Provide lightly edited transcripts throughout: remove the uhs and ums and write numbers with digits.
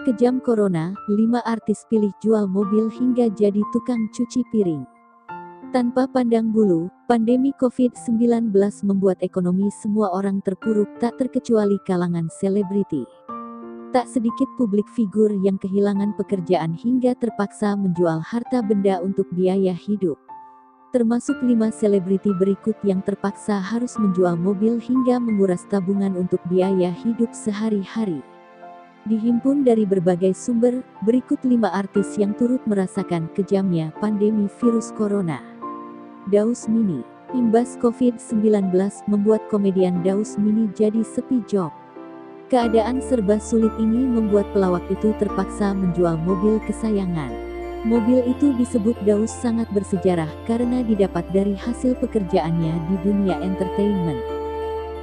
Kejam corona, 5 artis pilih jual mobil hingga jadi tukang cuci piring. Tanpa pandang bulu, pandemi COVID-19 membuat ekonomi semua orang terpuruk tak terkecuali kalangan selebriti. Tak sedikit publik figur yang kehilangan pekerjaan hingga terpaksa menjual harta benda untuk biaya hidup. Termasuk 5 selebriti berikut yang terpaksa harus menjual mobil hingga menguras tabungan untuk biaya hidup sehari-hari. Dihimpun dari berbagai sumber, berikut 5 artis yang turut merasakan kejamnya pandemi virus corona. Daus Mini. Imbas COVID-19 membuat komedian Daus Mini jadi sepi job. Keadaan serba sulit ini membuat pelawak itu terpaksa menjual mobil kesayangan. Mobil itu disebut Daus sangat bersejarah karena didapat dari hasil pekerjaannya di dunia entertainment.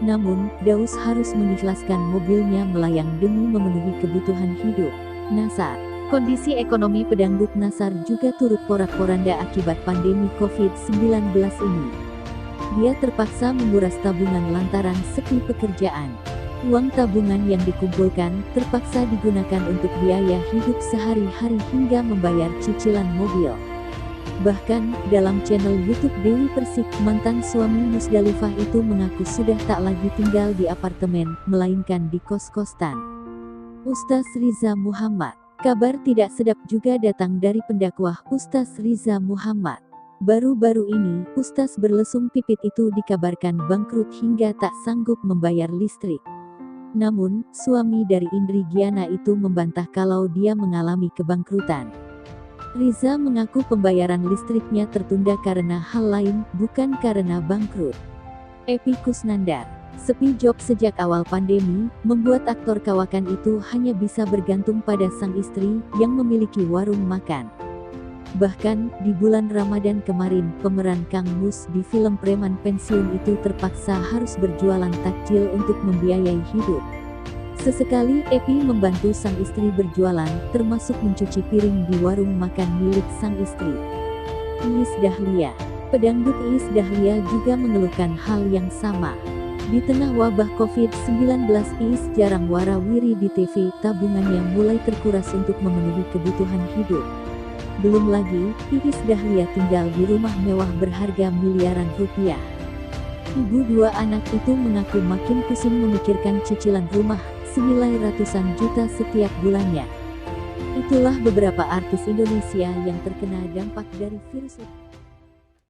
Namun, Daus harus mengikhlaskan mobilnya melayang demi memenuhi kebutuhan hidup. Nasar. Kondisi ekonomi pedangdut Nasar juga turut porak-poranda akibat pandemi COVID-19 ini. Dia terpaksa menguras tabungan lantaran sepi pekerjaan. Uang tabungan yang dikumpulkan terpaksa digunakan untuk biaya hidup sehari-hari hingga membayar cicilan mobil. Bahkan, dalam channel YouTube Dewi Persik, mantan suami Musdalifah itu mengaku sudah tak lagi tinggal di apartemen, melainkan di kos-kosan. Ustaz Riza Muhammad. Kabar tidak sedap juga datang dari pendakwah Ustaz Riza Muhammad. Baru-baru ini, Ustaz berlesung pipit itu dikabarkan bangkrut hingga tak sanggup membayar listrik. Namun, suami dari Indri Giana itu membantah kalau dia mengalami kebangkrutan. Riza mengaku pembayaran listriknya tertunda karena hal lain, bukan karena bangkrut. Epy Kusnandar. Sepi job sejak awal pandemi, membuat aktor kawakan itu hanya bisa bergantung pada sang istri, yang memiliki warung makan. Bahkan, di bulan Ramadan kemarin, pemeran Kang Mus di film preman pensiun itu terpaksa harus berjualan takjil untuk membiayai hidup. Sesekali Epy membantu sang istri berjualan, termasuk mencuci piring di warung makan milik sang istri. Iis Dahlia. Pedangdut Iis Dahlia juga mengeluhkan hal yang sama. Di tengah wabah COVID-19, Iis jarang warawiri di TV, tabungannya mulai terkuras untuk memenuhi kebutuhan hidup. Belum lagi, Iis Dahlia tinggal di rumah mewah berharga miliaran rupiah. Ibu 2 anak itu mengaku makin pusing memikirkan cicilan rumah, senilai ratusan juta setiap bulannya. Itulah beberapa artis Indonesia yang terkena dampak dari virus itu.